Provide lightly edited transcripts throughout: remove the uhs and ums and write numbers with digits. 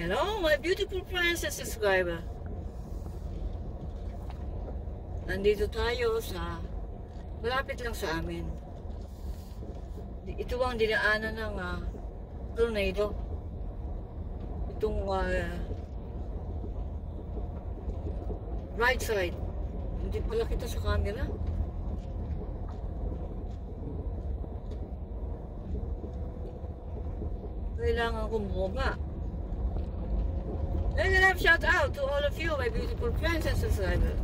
Hello, my beautiful friends and subscriber. Nandito tayo sa malapit lang sa amin. Ito ang dinaanan ng tornado. Itong right side. Hindi pala kita sa camera. Kailangan kong bumaba. And then shout out to all of you, my beautiful friends and subscribers.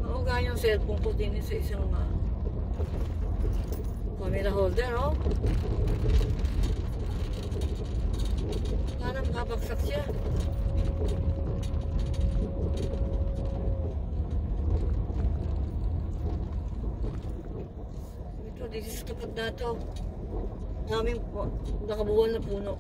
Mauga yung cellphone ko din sa isang camera holder, oh. Parang babagsak siya. Ito, this is tapat na ito. Daming nakabuwal na puno.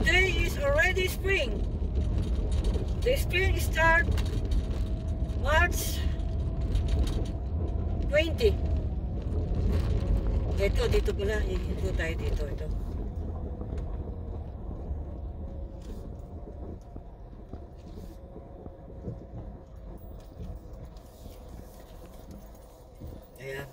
Today is already spring. The spring starts March 20. Ito, dito pala. Ito tayo dito. Ito. Ayan.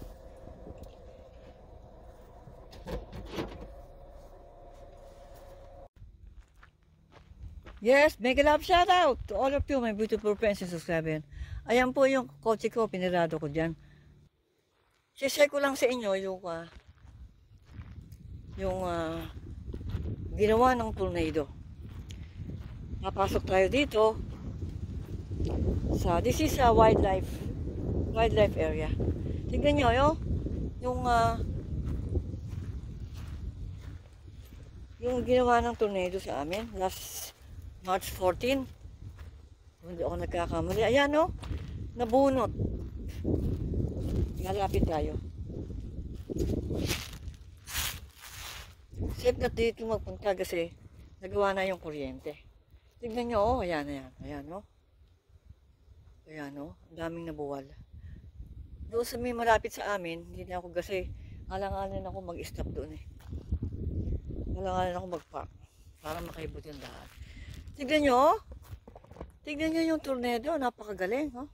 Yes, make a love shout out to all of you, my beautiful friends and subscribers. Ayan po yung kotse ko, pinirado ko dyan. Share ko lang sa inyo yung ginawa ng tornado. Napasok tayo dito sa, this is a wildlife area. Tingnan nyo yung ginawa ng tornado sa amin last March 14. Hindi ako nagkakamali. Ayan, oh, nabunot. Malapit tayo. Safe na dito magpunta kasi nagawa na yung kuryente. Tignan nyo, oh, ayan, oh. Ayan, oh, ang daming nabuwal. Doon sa may malapit sa amin, hindi na ako kasi alang-alang ako mag-stop doon eh. Alang-alang ako mag-park para makaibot yung daan. Tignan nyo, oh. Tignan nyo yung tornado, napakagaling, oh.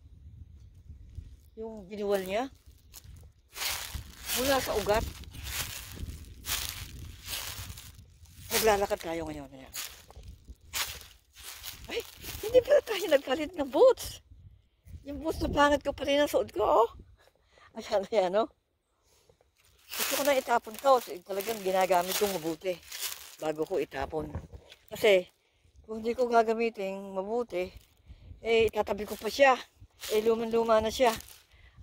Yung ginuwal niya. Mula sa ugat. Naglalakad tayo ngayon. Ayan. Ay, hindi pala tayo nagpalit ng boots. Yung boots na pangit ko pa rin ang suot ko, oh. Ayan, oh. Gusto ko na itapon to. Talagang ginagamit kong mabuti bago ko itapon. Kasi, kung hindi ko gagamitin mabuti, eh, itatabi ko pa siya. Eh, luman-luma na siya.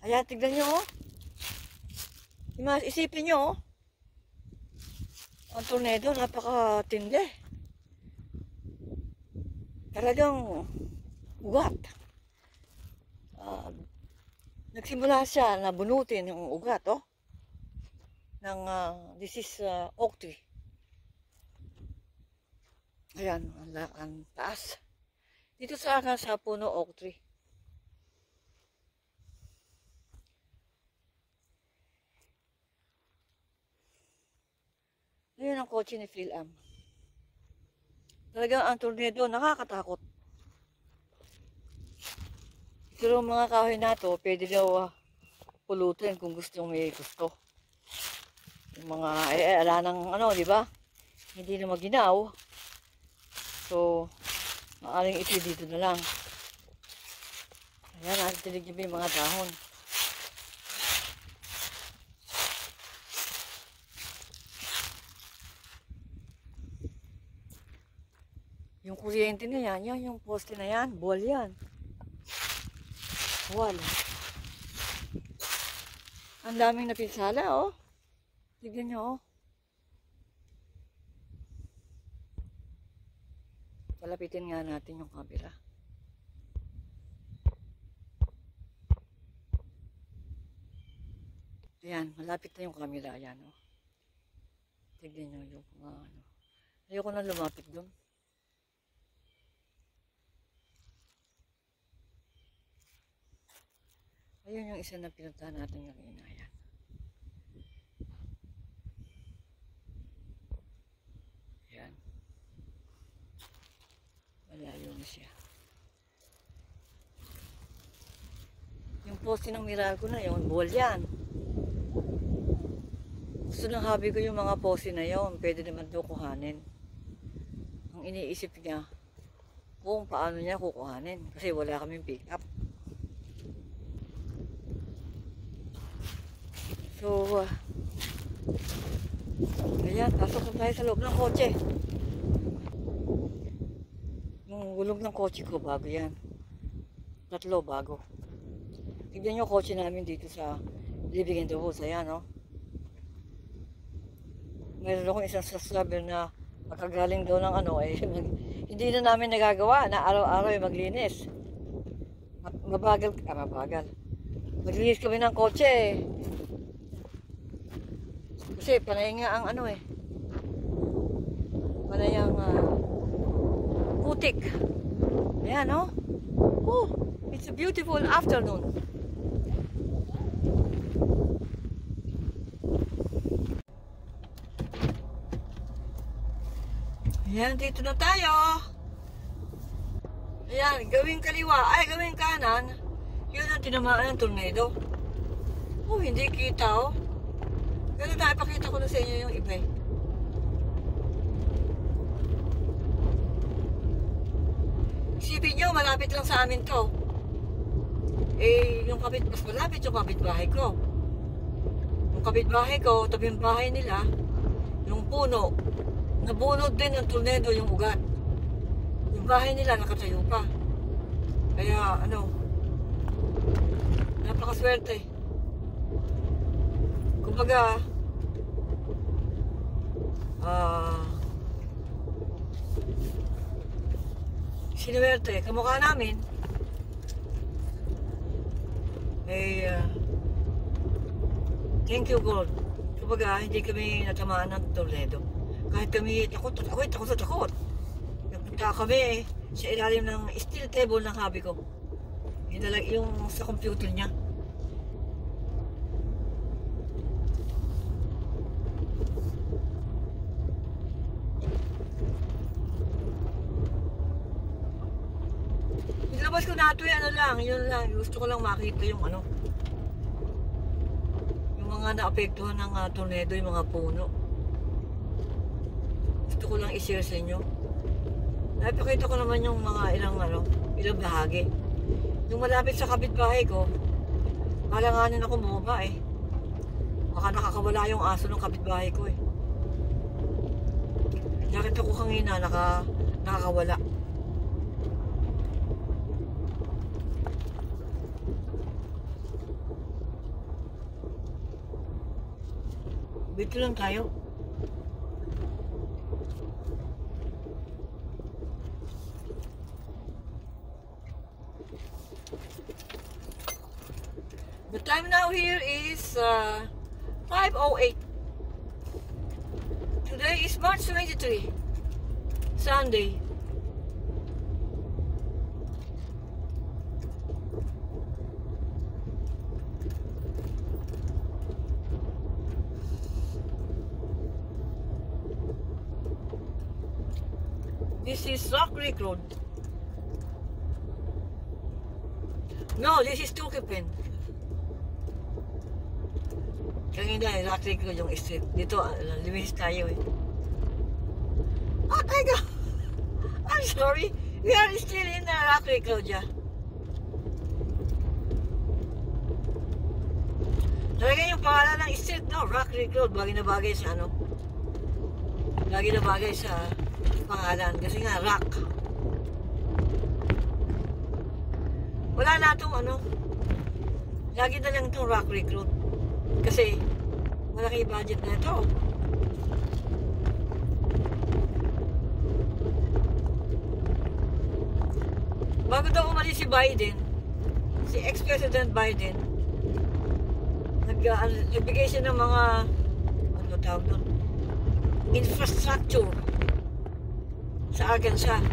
Ayan, tignan nyo, oh. Isipin nyo, oh. Ang tornado, napakatindi. Talagang ugat. Nagsimula siya na bunutin yung ugat, oh. This is oak tree. Ayan, ang taas. Dito sa akin sa puno oak tree. Ayun ang kotse ni Phil-Am. Talagang ang tornado nakakatakot. Pero mga kahoy na to, pwede daw pulutin kung may gusto. Yung mga, ala ng di ba? Hindi na maginaw. So, maaring ito dito na lang. Ayan, natilig niyo yung mga dahon. Yung kuryente na yan, yung poste na yan, buwal yan. Buwal. Ang daming napinsala, oh. Tignan nyo, oh. Palapitin nga natin yung camera. Ayan, malapit na yung camera. Ayan, oh. Tignan nyo yung mga ano. Ayoko na lumapit doon. Ayun yung isa na pinuntahan natin kanina. Ayan. Ayan. Malayo na siya. Yung poste ng Mirago na yun, buwal yan. Gusto ng hobby ko yung mga poste na yun. Pwede naman daw kuhanin. Ang iniisip niya, kung paano niya kukuhanin. Kasi wala kaming pick up. So, ayan, pasok na tayo sa loob ng kotse. Yung gulong ng kotse ko, bago yan. 3 bago. Tignan nyo kotse namin dito sa Living in the Woods. Ayan, no? Meron akong isang subscriber na makagaling daw ng ano, eh, hindi na namin nagagawa na araw-araw ay maglinis. Mabagal. Maglinis kami ng kotse, eh. Kasi panay nga ang ano eh. Panay ang putik. Ayan, no? Oh, it's a beautiful afternoon. Ayan, dito na tayo. Ayan, gawing kaliwa, ay gawing kanan. Yun ang tinamaan ng tornado. Oh, hindi kita, oh. Pero napakita ko na sa inyo yung iba. Isipin nyo, malapit lang sa amin to. Eh, mas malapit yung kapitbahay ko. Yung kapitbahay ko, tabing bahay nila, yung puno, nabunod din ng tornado yung ugat. Yung bahay nila nakatayo pa. Kaya, napakaswerte. Kumbaga, sinuwerte, kamukha namin, thank you God. Kumbaga, hindi kami natamaan ng tornado. Kahit kami takot. Nagpunta kami sa ilalim ng steel table ng hobby ko. Yung sa computer niya. Nilabas ko na ito, yun lang. Gusto ko lang makita yung yung mga naapektuhan ng tornado, yung mga puno. Gusto ko lang i-share sa inyo. Napakita ko naman yung mga ilang bahagi. Yung malapit sa kapitbahay ko, malanganin ako bumaba eh. Baka nakakawala yung aso ng kapitbahay ko eh. Nakita ko kanina, nakakawala. Dito lang tayo. The time now here is 5:08. Today is March 23, Sunday. This is Rock Creek Road. No, this is Tukipin. Kanina, Rock Creek Road yung street. Dito, limis tayo eh. Oh, teka! I'm sorry. We are still in Rock Creek Road, yeah. Talaga yung pangalan ng street, no? Rock Creek Road. Bagay na bagay sa Bagay na bagay sa pangalan. Kasi nga, rock. Wala na itong lagi na lang itong Rock Creek Road. Kasi, malaki budget na ito. Bago daw umalis si Biden, si ex-President Biden, nagbigay siya ng mga, ano tawag doon, infrastructure sa Arkansas.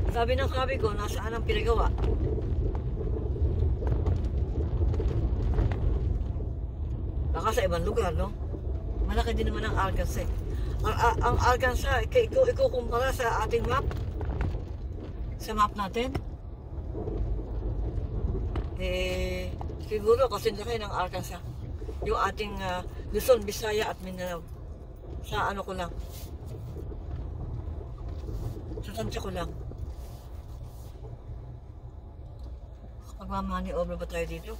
Sabi ng sabi ko, nasaan ang pinagawa? Baka sa ibang lugar, no? Malaki din naman ang Arkansas. Ang Arkansas, ikukumpara sa ating map, sa map natin, eh, siguro kasi laki ng Arkansas. Yung ating Luzon, Visaya at Mindanao. Sa ano ko lang. Sa tansya ko lang. Magmamani over ba tayo dito?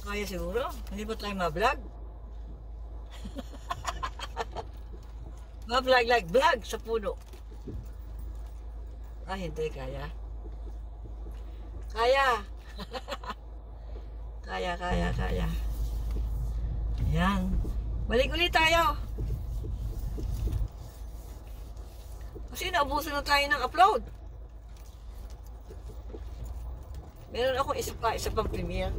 Kaya siguro? Hindi ba tayo ma-vlog? Ma-vlog like vlog sa puno. Hindi, kaya. Kaya. Kaya. Yan. Balik ulit tayo. Kasi naubusan na tayo ng upload. Meron akong isa pang premiere.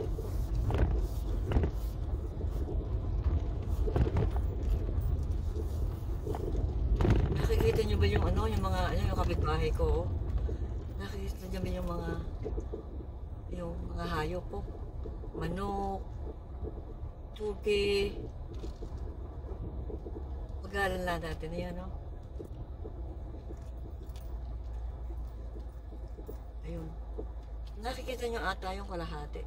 Nakikita nyo ba yung ano, yung mga, yung kapitbahay ko? Nakikita nyo ba yung mga hayop po? Manok, turkey. Pag-aaral lang natin yan, no? Ayun. Nakikita nyo ata yung kalahati.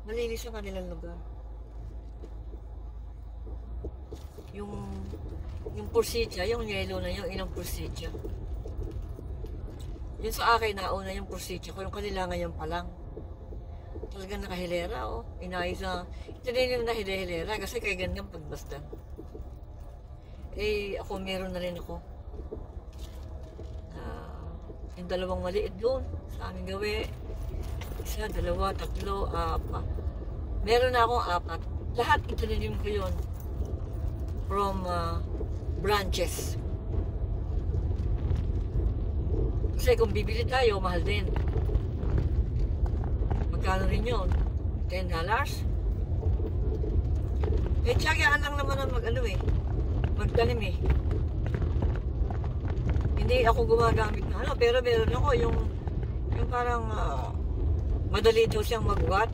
Malinis ang kanilang lugar. Yung pursitya, yung yellow na yung ilang pursitya. Yun sa akin, nauna yung pursitya ko, yung kanila ngayon pa lang. Talagang nakahilera, oh. Inayos na, ito din yung nahilera kasi kay ganyan pagbastan. Eh, ako meron na rin ako. Yung dalawang maliit doon sa aming gawi. Isa, dalawa, tatlo, apat. Meron na akong apat. Lahat itinanim ko yun. From branches. Kasi kung bibili tayo, mahal din. Magkano rin yun? $10? Eh, tsagaan lang naman ang magtanim eh. Hindi ako gumagamit na ano, pero meron ako yung parang madali daw siyang magwat.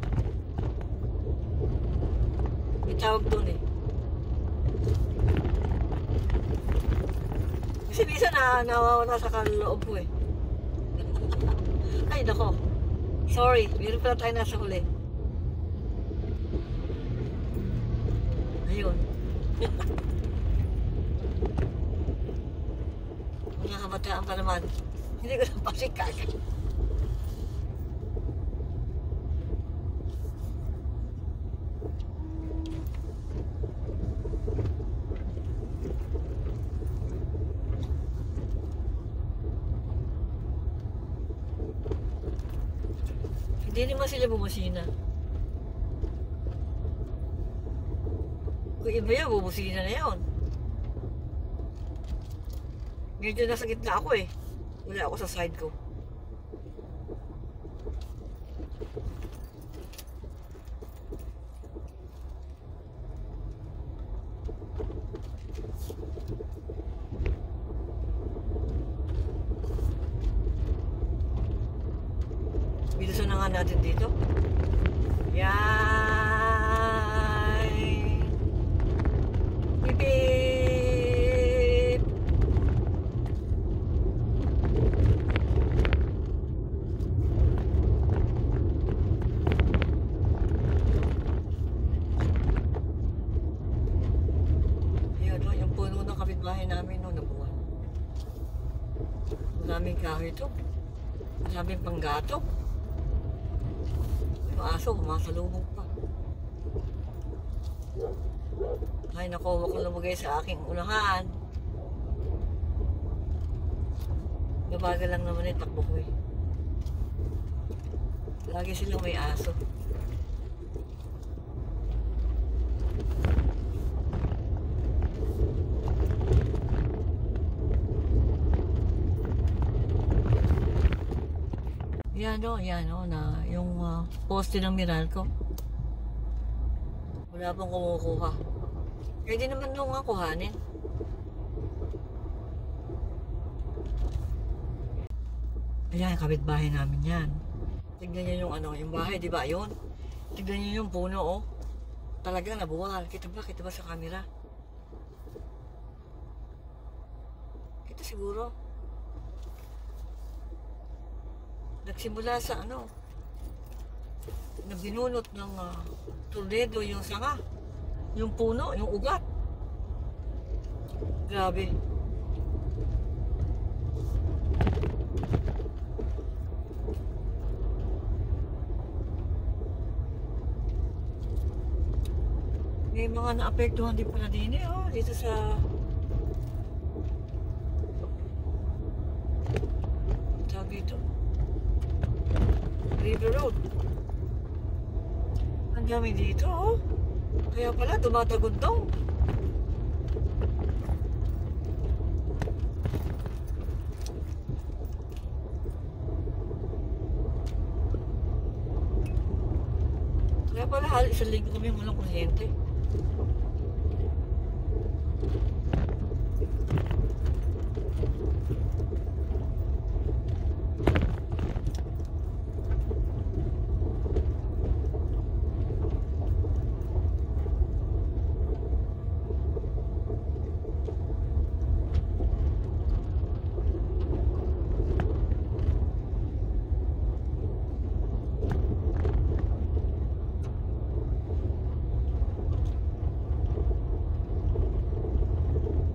May tawag doon eh. Kasi minsan nawawala sa kaloob ko eh. Ay nako. Sorry, meron pala tayo nasa huli. Ayun. Mga kabataan pa naman. Hindi ko na pasikag. Hindi naman sila bumusina. Kung iba yan, bumusina na yun. Medyo nasa gitna ako eh. Wala ako sa side ko. Bilisan na nga natin dito. Yay! Beep beep! Ayan o, yung puno ng kapitbahay namin no, nabuwan. Maraming kahoy ito. Maraming panggato. Yung aso, masalubog pa. Ay nako, wag kong lumagay sa aking unahan. Gabagal lang naman yung takbo ko eh. Lagi silang may aso. Yan o, na yung poste ng Meralco. Wala pang kumukuha. Pwede naman nung nga kuhanin. Ayan, kapitbahay namin yan. Tignan nyo yung ano, yung bahay, di ba? Yun. Tignan nyo yung puno, oh. Talagang nabuwal. Kita ba sa camera? Kita siguro. Nagsimula sa ano, na binunot ng tornado yung sanga, yung puno, yung ugat. Grabe. May mga naapektuhan din pala din oh, dito sa tawag dito River Road. Ang dami dito, oh. Kaya pala, tumatagundong. Kaya pala, halos isang linggo kami walang kuryente.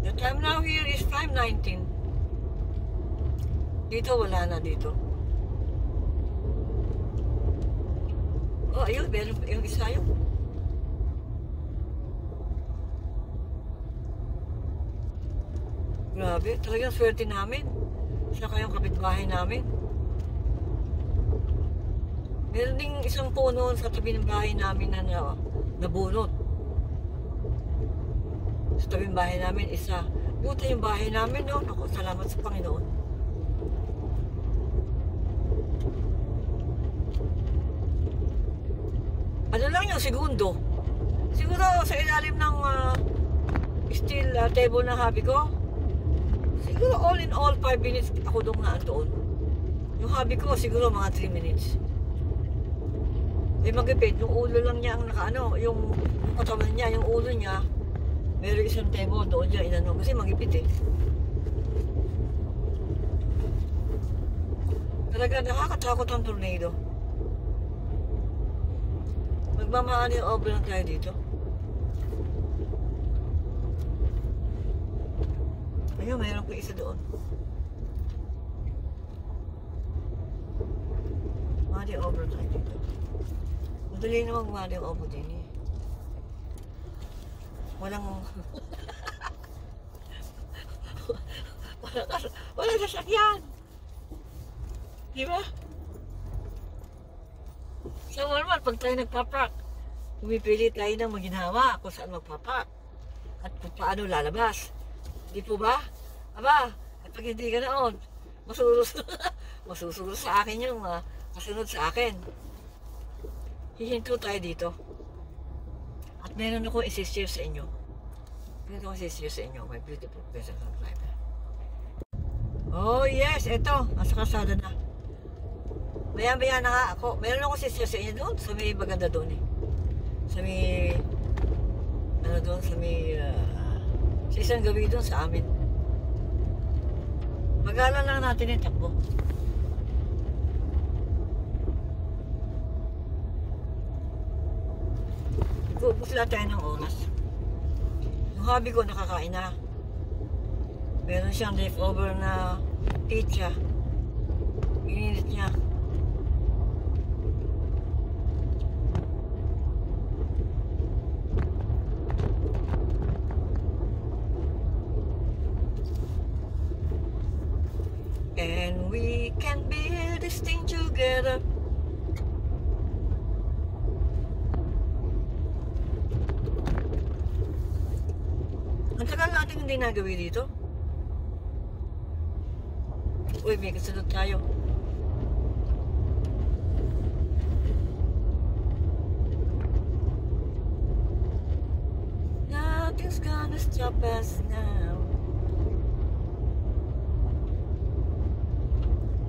The time now here is 5:19. Dito wala na dito. Oh, ayun, meron yung isa yun. Grabe, talagang swerte namin. Saka yung kapitbahay namin. Meron ding isang puno sa tabi ng bahay namin na nabunot. Sa tabi ng bahay namin, isa. Buti yung bahay namin, no? Ako, salamat sa Panginoon. Ano lang yung segundo? Siguro sa ilalim ng steel table ng habi ko. Siguro all in all, 5 minutes ako doon na doon. Yung habi ko, siguro mga 3 minutes. Eh magipid, yung ulo lang niya ang nakaano, yung katawan niya, yung ulo niya, meron isang table doon niya inano, kasi magipid eh. Talaga nakakatakot ang tornado. Magmamaan yung over lang tayo dito. Ayun, mayroon pa isa doon. Mali over tayo dito. Madali naman mali over din eh. Walang walang sasakyan. Di ba? Sa Walmart, pag tayo nagpapark, pumipili tayo ng maginhawa kung saan magpapark at kung paano lalabas. Di po ba? Aba, at pag hindi ka naon, masusunod sa akin yung kasunod sa akin. Hihinto tayo dito. At meron ako isi-share sa inyo. Meron ako isi-share sa inyo, my beautiful present of life. Oh yes, eto, nasa kalsada na. Maya-maya na nga ako. Meron ako isi-share sa inyo doon. Sa may maganda doon eh. Sa may ano doon, sa may sa isang gabi doon sa amin. Magalan lang natin yung takbo. Ubus lang tayo ng oras. Yung hobby ko nakakain na. Meron siyang leftover na pizza. Ininit niya. And we can build this thing together. Ang tagal natin hindi nagawin dito. Uy, may kasunod tayo. stop us now.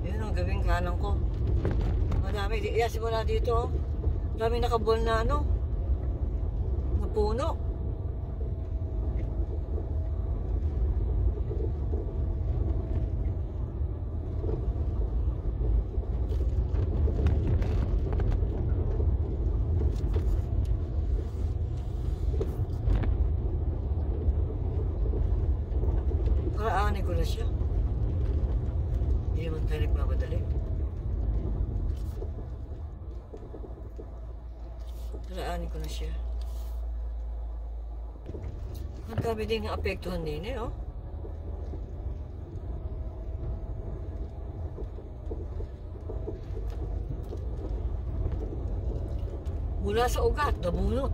Yun ang gawing kanan ko. Madami, simula dito, oh. Madami nakabol na ano, na puno. Paraanin ko na siya. Hindi naman tayo nagmamadali. Paraanin ko na siya. Ang dami din ng apektuhan din eh, oh. Mula sa ugat, nabunot.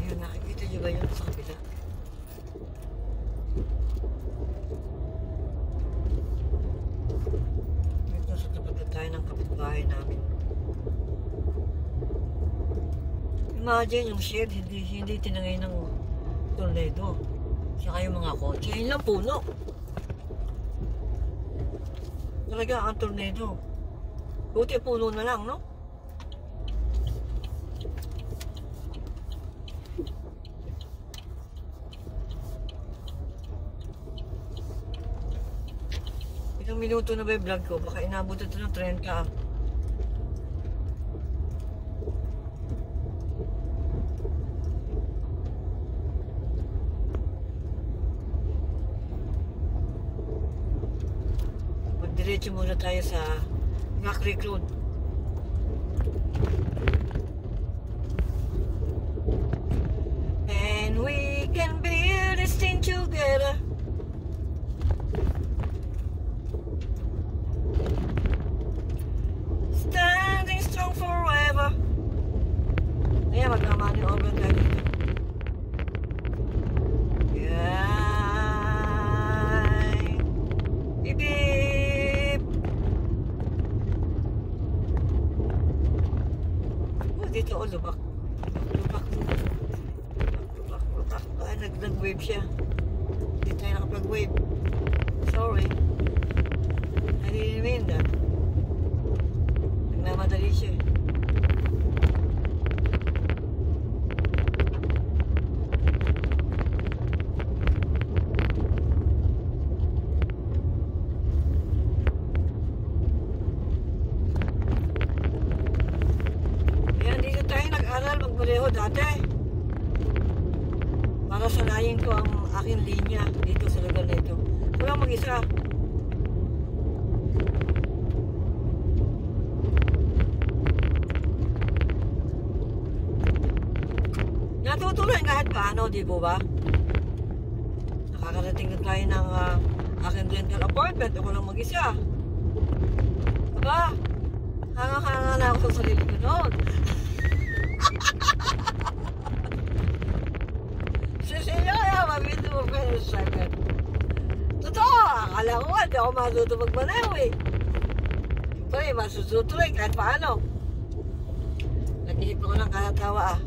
Ayun, nakikita niyo ba yun sa kabila? Ito, sa tapat na tayo ng kapitbahay namin. Imagine yung shed, hindi tinangay ng tornado. Saka yung mga kotse, yun lang puno. Talaga ang tornado. Buti puno na lang, no? Ilang minuto na ba yung vlog ko? Baka inabot ito ng 30. Diretso muna tayo sa Rock Creek Road. And we can build this thing together. Standing strong forever. Ayan, magkamani over tayo dito. Yan. Bip-bip. Oh, dito, oh, lubak. Lubak. Ah, nag-wave siya. Hindi tayo nakapag-wave. Sorry. I didn't mean that. Nagmamadali siya. Ayan, dito tayo nag-aral magpareho dati. Para sanayin ko ang aking linya dito sa lugar na ito. Walang mag-isa. Natutunan kahit paano, di po ba? Nakakarating na tayo ng aking dental appointment. Ako lang mag-isa. Aba, hanga-hanga na ako sa sarili ko noon. Sisiya kaya, mabito mo pa yung second. Totoo, akala ko hindi ako matuto magmanaw eh. Siyempre, masusutuloy kahit paano. Nag-ihip ko ng katatawa ah.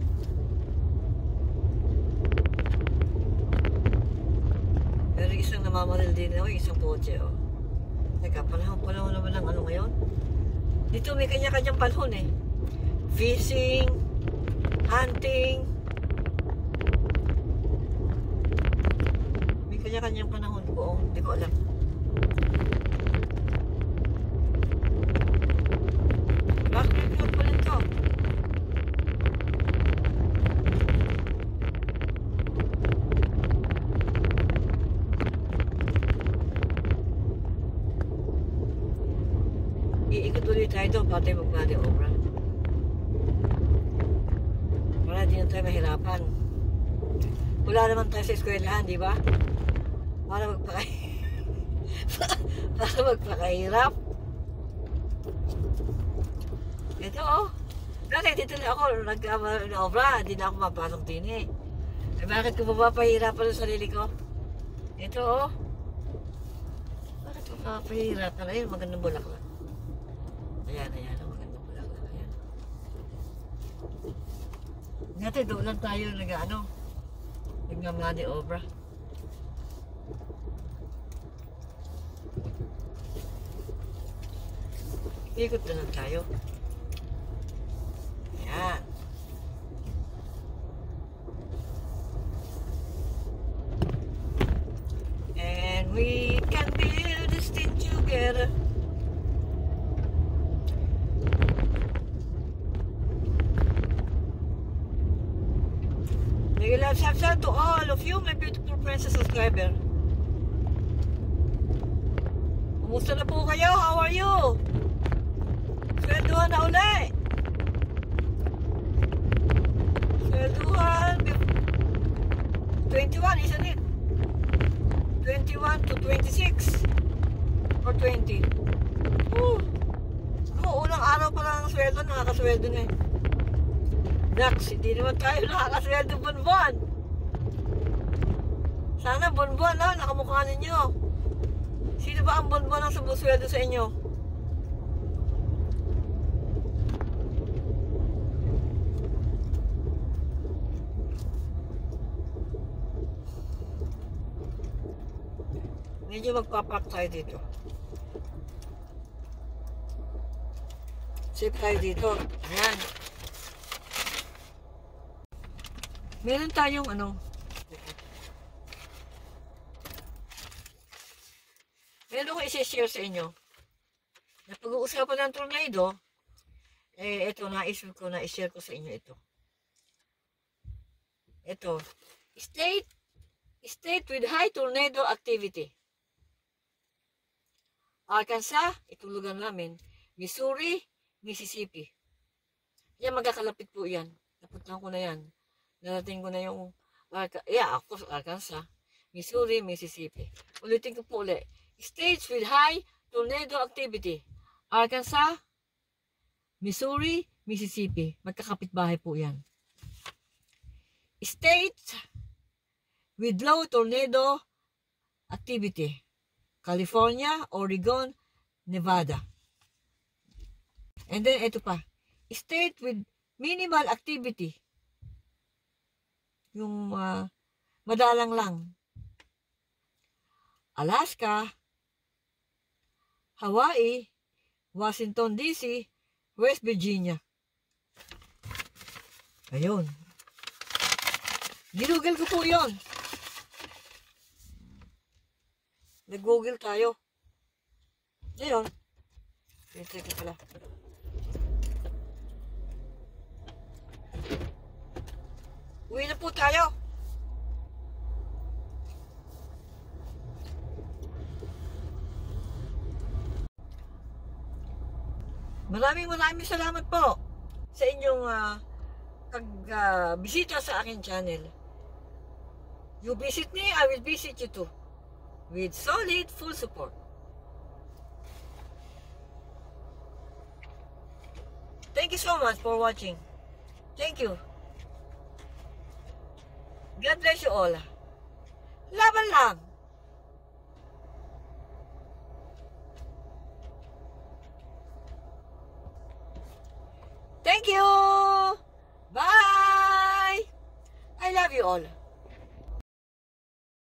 Pero isang namamaril din ako, isang kotse oh. Teka, panahon naman ng ano ngayon? Dito may kanya-kanyang panahon eh. Fishing, hunting. May kanya-kanyang panahon ko, oh. Hindi ko alam. Bakit yung pala ito? Iikot ulit tayo doon para tayo mag-body obra. Para di na tayo mahirapan. Wala naman tayo sa eskwelahan, di ba? Para magpakahirap. Ito oh. Dati dito na ako nag-obra, hindi na ako mapasok din eh. Eh bakit ko mapapahirapan ang sarili ko? Ito oh. nakakahirap. Ayun, magandang bulaklak. Ayan, magandang bulaklak. Ayan. Dati doon lang tayo nagmamani obra. Ikot na lang tayo. Ayan. And we can build this thing together. Big love shout out to all of you, my beautiful friends and subscriber. Kumusta na po kayo? How are you? Swelduhan na uli. Swelduhan 21, isn't it? 21 to 26 or 20. Unang araw pa lang ang sweldo, nakakasweldo na eh. Dax, hindi naman tayo nakakasweldo buwan-buwan. Sana buwan-buwan na, nakamukha ninyo. Sino ba ang buwan-buwan ang sumusweldo sa inyo? Medyo magpapak tayo dito. Save tayo dito. Ayan. Meron tayong meron ko i-share sa inyo na pag-uusapan ng tornado. Ito, naisip ko na i-share ko sa inyo ito. Ito, state with high tornado activity. Arkansas, itong lugar namin. Missouri, Mississippi. Yan, magkakalapit po yan. Napuntahan ko na yan. Narating ko na yung, of course, Arkansas, Missouri, Mississippi. Ulitin ko po ulit. States with high tornado activity. Arkansas, Missouri, Mississippi. Magkakapit-bahay po yan. States with low tornado activity. California, Oregon, Nevada. And then, ito pa. State with minimal activity. Yung madalang lang. Alaska, Hawaii, Washington DC, West Virginia. Ayun. Ginugol ko po yun. Nag-google tayo. Ayun. Ito pala. Uwi na po tayo. Maraming salamat po sa inyong pag-bisita sa aking channel. You visit me, I will visit you too. With solid, full support. Thank you so much for watching. Thank you. God bless you all. Laban lang. Thank you. Bye. I love you all.